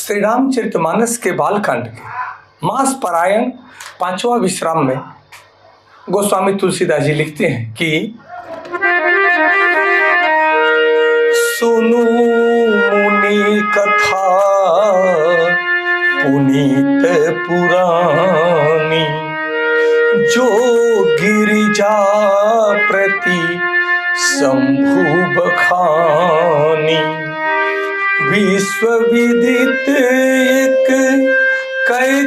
श्री रामचरितमानस के बालकांड के मास परायण 5वां विश्राम में गोस्वामी तुलसीदास जी लिखते हैं कि सुनु मुनि कथा पुनीत पुरानी, जो गिरिजा प्रति शंभु बखानी। विश्व विदित एक कई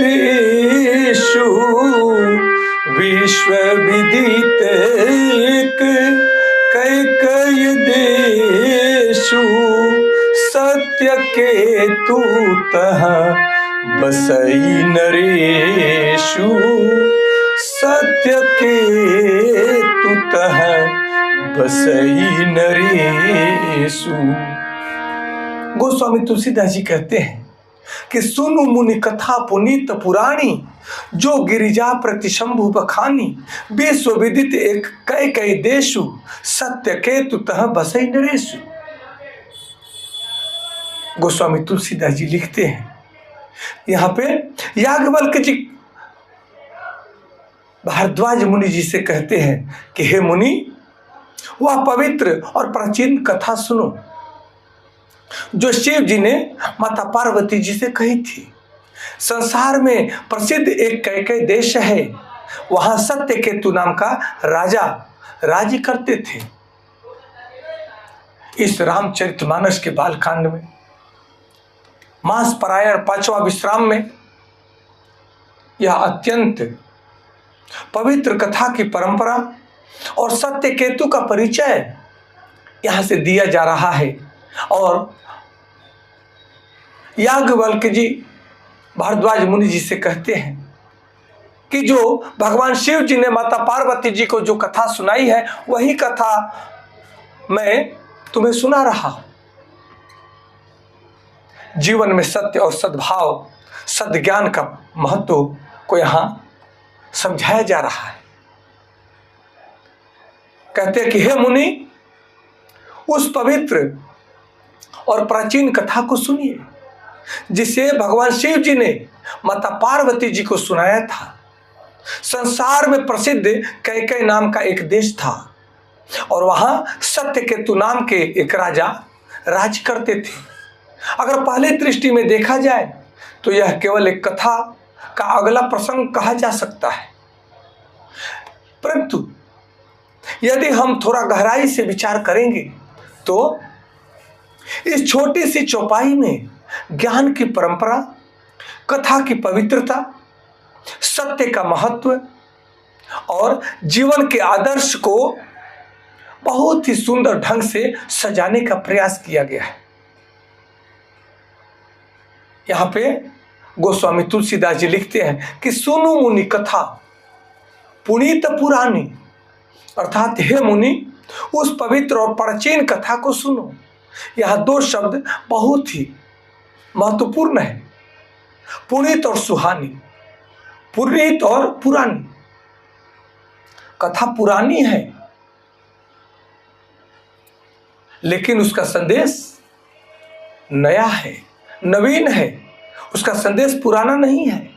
देशु, विश्व विदित एक कई देशु। सत्य के तूतः बसई नरेशु, सत्य के तूतः बसई नरेशु। गोस्वामी तुलसीदास जी कहते हैं कि सुनु मुनि कथा पुनीत पुराणी, जो गिरिजा प्रति शंभु बखानी। विश्व विदित एक कई देशु, सत्य के तुतः बसई नरेशु। गोस्वामी तुलसीदास जी लिखते हैं यहाँ पे याज्ञवल्क्य जी भारद्वाज मुनि जी से कहते हैं कि हे मुनि, वह पवित्र और प्राचीन कथा सुनो जो शिव जी ने माता पार्वती जी से कही थी। संसार में प्रसिद्ध एक कई देश है, वहां सत्य केतु नाम का राजा राज्य करते थे। इस रामचरितमानस के बालकांड में मास परायण 5वां विश्राम में यह अत्यंत पवित्र कथा की परंपरा और सत्य केतु का परिचय यहां से दिया जा रहा है। और याज्ञवल्क्य जी भारद्वाज मुनि जी से कहते हैं कि जो भगवान शिव जी ने माता पार्वती जी को जो कथा सुनाई है, वही कथा मैं तुम्हें सुना रहा हूं। जीवन में सत्य और सद्भाव सद्ज्ञान का महत्व को यहां समझाया जा रहा है। कहते हैं कि हे मुनि, उस पवित्र और प्राचीन कथा को सुनिए जिसे भगवान शिव जी ने माता पार्वती जी को सुनाया था। संसार में प्रसिद्ध कई नाम का एक देश था और वहां सत्यकेतु नाम के एक राजा राज करते थे। अगर पहले दृष्टि में देखा जाए तो यह केवल एक कथा का अगला प्रसंग कहा जा सकता है, परंतु यदि हम थोड़ा गहराई से विचार करेंगे तो इस छोटी सी चौपाई में ज्ञान की परंपरा, कथा की पवित्रता, सत्य का महत्व और जीवन के आदर्श को बहुत ही सुंदर ढंग से सजाने का प्रयास किया गया है। यहां पे गोस्वामी तुलसीदास जी लिखते हैं कि सुनु मुनि कथा पुनीत पुरानी, अर्थात हे मुनि, उस पवित्र और प्राचीन कथा को सुनो। यह दो शब्द बहुत ही महत्वपूर्ण है, पुनीत और सुहानी। पुनीत और पुरानी, कथा पुरानी है लेकिन उसका संदेश नया है, नवीन है। उसका संदेश पुराना नहीं है।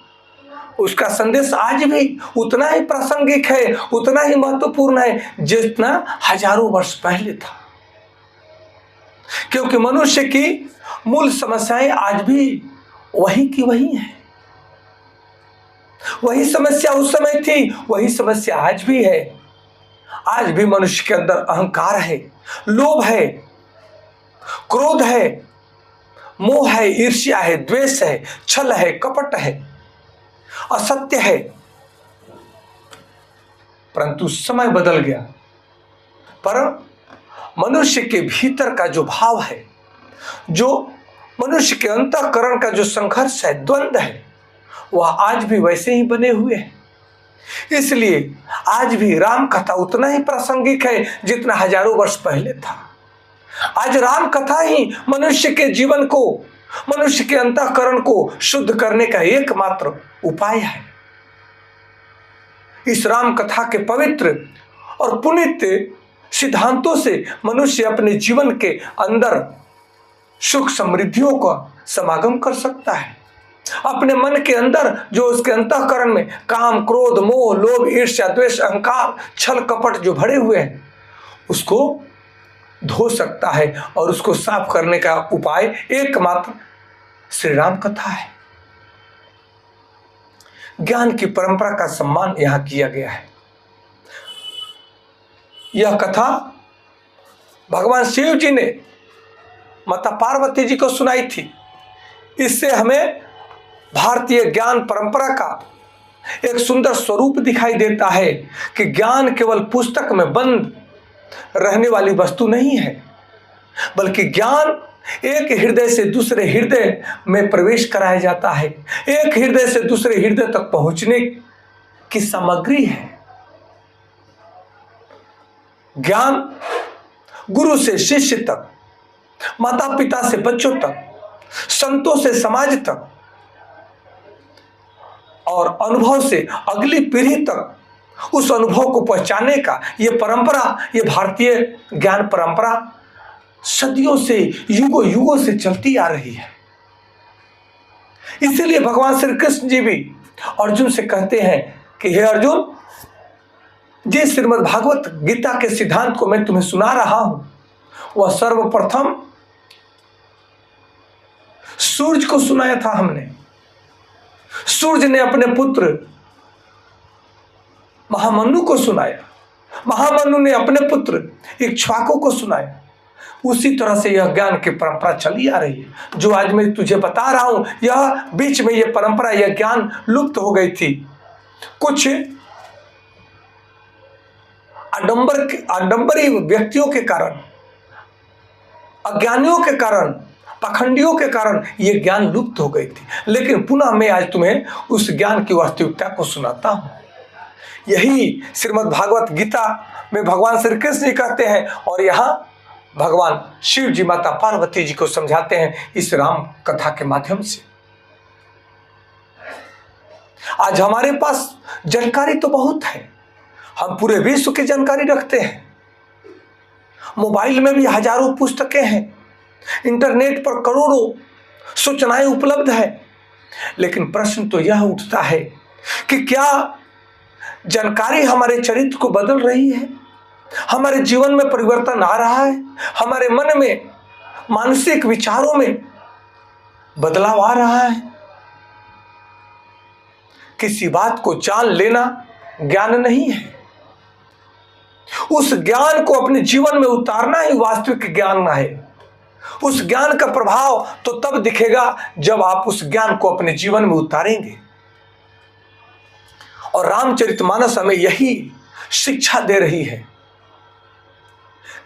उसका संदेश आज भी उतना ही प्रासंगिक है, उतना ही महत्वपूर्ण है जितना हजारों वर्ष पहले था। क्योंकि मनुष्य की मूल समस्याएं आज भी वही की वही हैं। वही समस्या उस समय थी, वही समस्या आज भी है। आज भी मनुष्य के अंदर अहंकार है, लोभ है, क्रोध है, मोह है, ईर्ष्या है, द्वेष है, छल है, कपट है, असत्य है। परंतु समय बदल गया, पर मनुष्य के भीतर का जो भाव है, जो मनुष्य के अंतःकरण का जो संघर्ष है, द्वंद्व है, वह आज भी वैसे ही बने हुए हैं। इसलिए आज भी राम कथा उतना ही प्रासंगिक है जितना हजारों वर्ष पहले था। आज राम कथा ही मनुष्य के जीवन को, मनुष्य के अंतःकरण को शुद्ध करने का एकमात्र उपाय है। इस राम कथा के पवित्र और पुनीत सिद्धांतों से मनुष्य अपने जीवन के अंदर सुख समृद्धियों का समागम कर सकता है। अपने मन के अंदर जो उसके अंतःकरण में काम, क्रोध, मोह, लोभ, ईर्ष्या, द्वेष, अहंकार, छल, कपट जो भरे हुए हैं, उसको धो सकता है। और उसको साफ करने का उपाय एकमात्र श्री राम कथा है। ज्ञान की परंपरा का सम्मान यहां किया गया है। यह कथा भगवान शिव जी ने माता पार्वती जी को सुनाई थी। इससे हमें भारतीय ज्ञान परंपरा का एक सुंदर स्वरूप दिखाई देता है कि ज्ञान केवल पुस्तक में बंद रहने वाली वस्तु नहीं है, बल्कि ज्ञान एक हृदय से दूसरे हृदय में प्रवेश कराया जाता है। एक हृदय से दूसरे हृदय तक पहुंचने की सामग्री है। ज्ञान गुरु से शिष्य तक, माता पिता से बच्चों तक, संतों से समाज तक और अनुभव से अगली पीढ़ी तक उस अनुभव को पहुंचाने का ये परंपरा, ये भारतीय ज्ञान परंपरा सदियों से, युगों युगों से चलती आ रही है। इसीलिए भगवान श्री कृष्ण जी भी अर्जुन से कहते हैं कि हे अर्जुन, जिस श्रीमद् भागवत गीता के सिद्धांत को मैं तुम्हें सुना रहा हूं, वह सर्वप्रथम सूर्य को सुनाया था हमने। सूर्य ने अपने पुत्र महामनु को सुनाया, महामनु ने अपने पुत्र इक्ष्वाकु को सुनाया। उसी तरह से यह ज्ञान की परंपरा चली आ रही है। जो आज मैं तुझे बता रहा हूं, यह बीच में यह परंपरा, यह ज्ञान लुप्त हो गई थी। कुछ आडंबरी व्यक्तियों के कारण, अज्ञानियों के कारण, पाखंडियों के कारण यह ज्ञान लुप्त हो गई थी। लेकिन पुनः मैं आज तुम्हें उस ज्ञान की वास्तविकता को सुनाता हूं। यही श्रीमद् भागवत गीता में भगवान श्री कृष्ण जी कहते हैं और यहां भगवान शिव जी माता पार्वती जी को समझाते हैं इस राम कथा के माध्यम से। आज हमारे पास जानकारी तो बहुत है, हम पूरे विश्व की जानकारी रखते हैं। मोबाइल में भी हजारों पुस्तकें हैं, इंटरनेट पर करोड़ों सूचनाएं उपलब्ध है। लेकिन प्रश्न तो यह उठता है कि क्या जानकारी हमारे चरित्र को बदल रही है? हमारे जीवन में परिवर्तन आ रहा है? हमारे मन में, मानसिक विचारों में बदलाव आ रहा है? किसी बात को जान लेना ज्ञान नहीं है, उस ज्ञान को अपने जीवन में उतारना ही वास्तविक ज्ञान है। उस ज्ञान का प्रभाव तो तब दिखेगा जब आप उस ज्ञान को अपने जीवन में उतारेंगे। और रामचरितमानस हमें यही शिक्षा दे रही है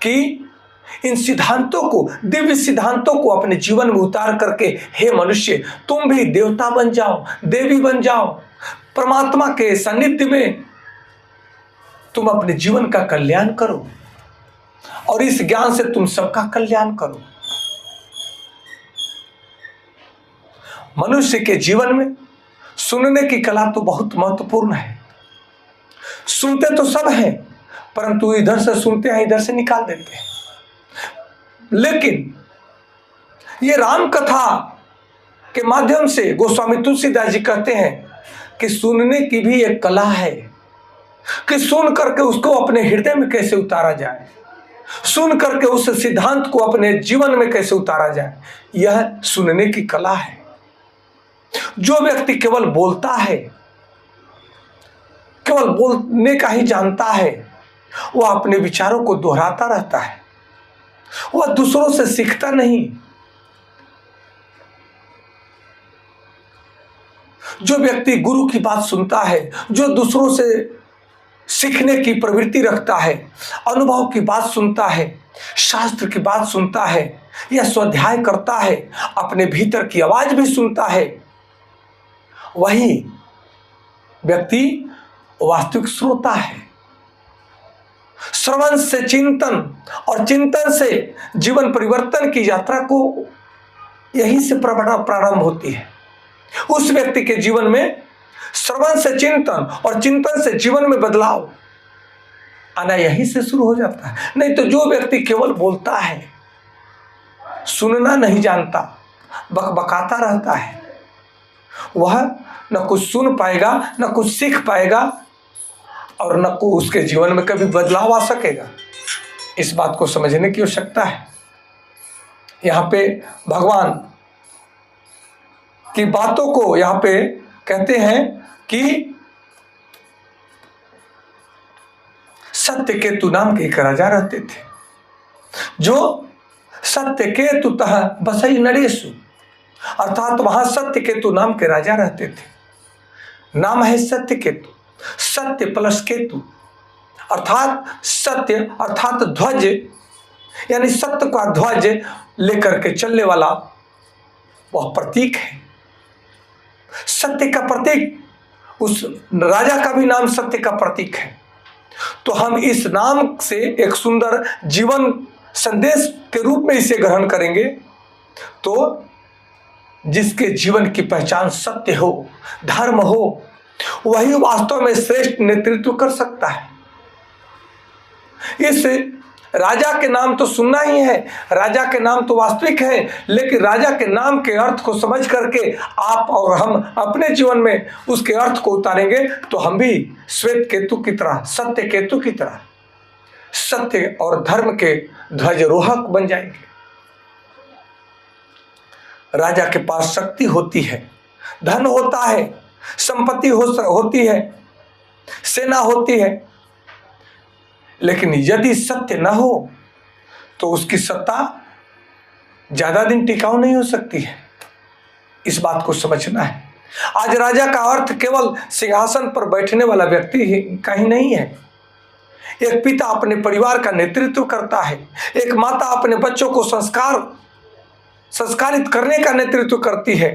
कि इन सिद्धांतों को, दिव्य सिद्धांतों को अपने जीवन में उतार करके हे मनुष्य, तुम भी देवता बन जाओ, देवी बन जाओ, परमात्मा के सानिध्य में तुम अपने जीवन का कल्याण करो और इस ज्ञान से तुम सबका कल्याण करो। मनुष्य के जीवन में सुनने की कला तो बहुत महत्वपूर्ण है। सुनते तो सब हैं, परंतु इधर से सुनते हैं, इधर से निकाल देते हैं। लेकिन ये राम कथा के माध्यम से गोस्वामी तुलसीदास जी कहते हैं कि सुनने की भी एक कला है कि सुन करके उसको अपने हृदय में कैसे उतारा जाए, सुन करके उस सिद्धांत को अपने जीवन में कैसे उतारा जाए, यह सुनने की कला है। जो व्यक्ति केवल बोलता है, केवल बोलने का ही जानता है, वह अपने विचारों को दोहराता रहता है, वह दूसरों से सीखता नहीं। जो व्यक्ति गुरु की बात सुनता है, जो दूसरों से सीखने की प्रवृत्ति रखता है, अनुभव की बात सुनता है, शास्त्र की बात सुनता है या स्वाध्याय करता है, अपने भीतर की आवाज भी सुनता है, वही व्यक्ति वास्तविक श्रोता है। श्रवण से चिंतन और चिंतन से जीवन परिवर्तन की यात्रा को यही से प्रारंभ होती है। उस व्यक्ति के जीवन में श्रवण से चिंतन और चिंतन से जीवन में बदलाव आना यहीं से शुरू हो जाता है। नहीं तो जो व्यक्ति केवल बोलता है, सुनना नहीं जानता, बकबकाता रहता है। वह न कुछ सुन पाएगा, न कुछ सीख पाएगा, और न को उसके जीवन में कभी बदलाव आ सकेगा। इस बात को समझने की आवश्यकता है। यहाँ पे भगवान की बातों को यहाँ पे कहते हैं कि सत्यकेतु नाम के एक राजा रहते थे, जो सत्यकेतु तह बसई नरेशु, अर्थात वहां सत्यकेतु नाम के राजा रहते थे। नाम है सत्यकेतु, सत्य प्लस केतु, अर्थात सत्य अर्थात ध्वज, यानी सत्य का ध्वज लेकर के चलने वाला वह प्रतीक है, सत्य का प्रतीक। उस राजा का भी नाम सत्य का प्रतीक है। तो हम इस नाम से एक सुंदर जीवन संदेश के रूप में इसे ग्रहण करेंगे। तो जिसके जीवन की पहचान सत्य हो, धर्म हो, वही वास्तव में श्रेष्ठ नेतृत्व कर सकता है। इस राजा के नाम तो सुनना ही है, राजा के नाम तो वास्तविक है, लेकिन राजा के नाम के अर्थ को समझ करके आप और हम अपने जीवन में उसके अर्थ को उतारेंगे तो हम भी श्वेत केतु की तरह, सत्य केतु की तरह सत्य और धर्म के ध्वजरोहक बन जाएंगे। राजा के पास शक्ति होती है, धन होता है, संपत्ति होती है, सेना होती है, लेकिन यदि सत्य न हो तो उसकी सत्ता ज्यादा दिन टिकाऊ नहीं हो सकती है। इस बात को समझना है। आज राजा का अर्थ केवल सिंहासन पर बैठने वाला व्यक्ति का ही नहीं है। एक पिता अपने परिवार का नेतृत्व करता है, एक माता अपने बच्चों को संस्कारित करने का नेतृत्व करती है,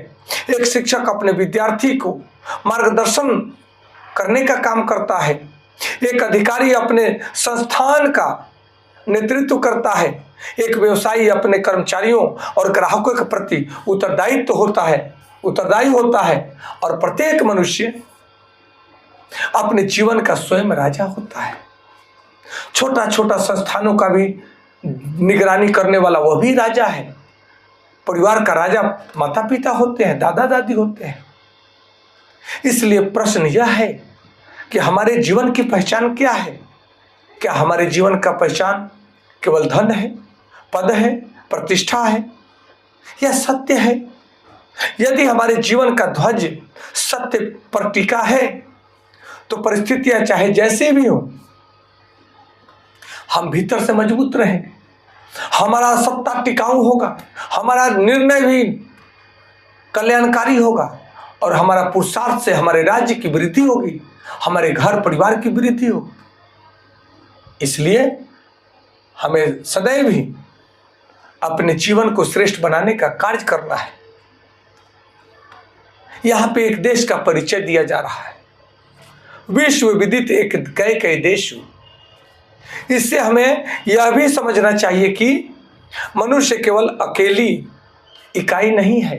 एक शिक्षक अपने विद्यार्थी को मार्गदर्शन करने का काम करता है, एक अधिकारी अपने संस्थान का नेतृत्व करता है, एक व्यवसायी अपने कर्मचारियों और ग्राहकों के प्रति उत्तरदायी होता है, और प्रत्येक मनुष्य अपने जीवन का स्वयं राजा होता है। छोटा छोटा संस्थानों का भी निगरानी करने वाला वह भी राजा है। परिवार का राजा माता पिता होते हैं, दादा दादी होते हैं। इसलिए प्रश्न यह है कि हमारे जीवन की पहचान क्या है? क्या हमारे जीवन का पहचान केवल धन है, पद है, प्रतिष्ठा है, या सत्य है? यदि हमारे जीवन का ध्वज सत्य पर टिका है तो परिस्थितियां चाहे जैसे भी हो, हम भीतर से मजबूत रहेंगे, हमारा सत्ता टिकाऊ होगा, हमारा निर्णय भी कल्याणकारी होगा, और हमारा पुरुषार्थ से हमारे राज्य की वृद्धि होगी, हमारे घर परिवार की वृद्धि होगी। इसलिए हमें सदैव ही अपने जीवन को श्रेष्ठ बनाने का कार्य करना है। यहाँ पे एक देश का परिचय दिया जा रहा है, विश्व विदित एक कई देश। इससे हमें यह भी समझना चाहिए कि मनुष्य केवल अकेली इकाई नहीं है,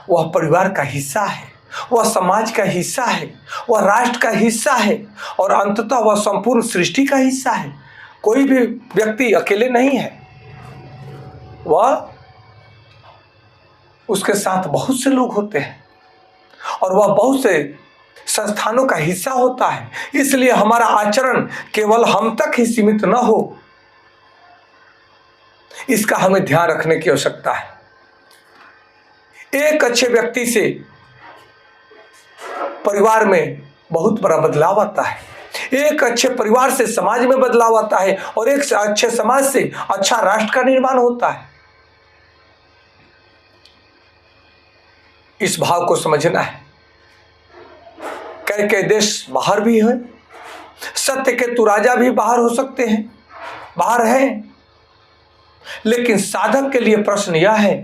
वह परिवार का हिस्सा है, वह समाज का हिस्सा है, वह राष्ट्र का हिस्सा है, और अंततः वह संपूर्ण सृष्टि का हिस्सा है। कोई भी व्यक्ति अकेले नहीं है, वह उसके साथ बहुत से लोग होते हैं और वह बहुत से संस्थानों का हिस्सा होता है। इसलिए हमारा आचरण केवल हम तक ही सीमित न हो, इसका हमें ध्यान रखने की आवश्यकता है। एक अच्छे व्यक्ति से परिवार में बहुत बड़ा बदलाव आता है, एक अच्छे परिवार से समाज में बदलाव आता है, और एक अच्छे समाज से अच्छा राष्ट्र का निर्माण होता है। इस भाव को समझना है। कई देश बाहर भी है, सत्य केतु राजा भी बाहर हो सकते हैं, बाहर हैं, लेकिन साधक के लिए प्रश्न यह है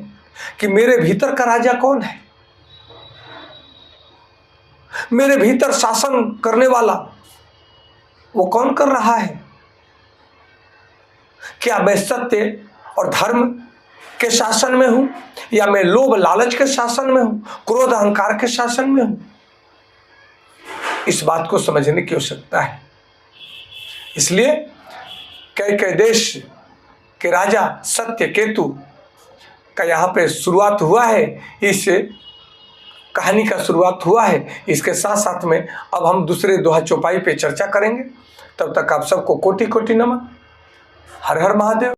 कि मेरे भीतर का राजा कौन है? मेरे भीतर शासन करने वाला वो कौन कर रहा है? क्या मैं सत्य और धर्म के शासन में हूं, या मैं लोभ लालच के शासन में हूं, क्रोध अहंकार के शासन में हूं? इस बात को समझने की आवश्यकता है। इसलिए कई देश के राजा सत्य केतु का यहाँ पे शुरुआत हुआ है, इस कहानी का शुरुआत हुआ है। इसके साथ साथ में अब हम दूसरे दोहा चौपाई पे चर्चा करेंगे। तब तक आप सबको कोटि कोटि नमन। हर हर महादेव।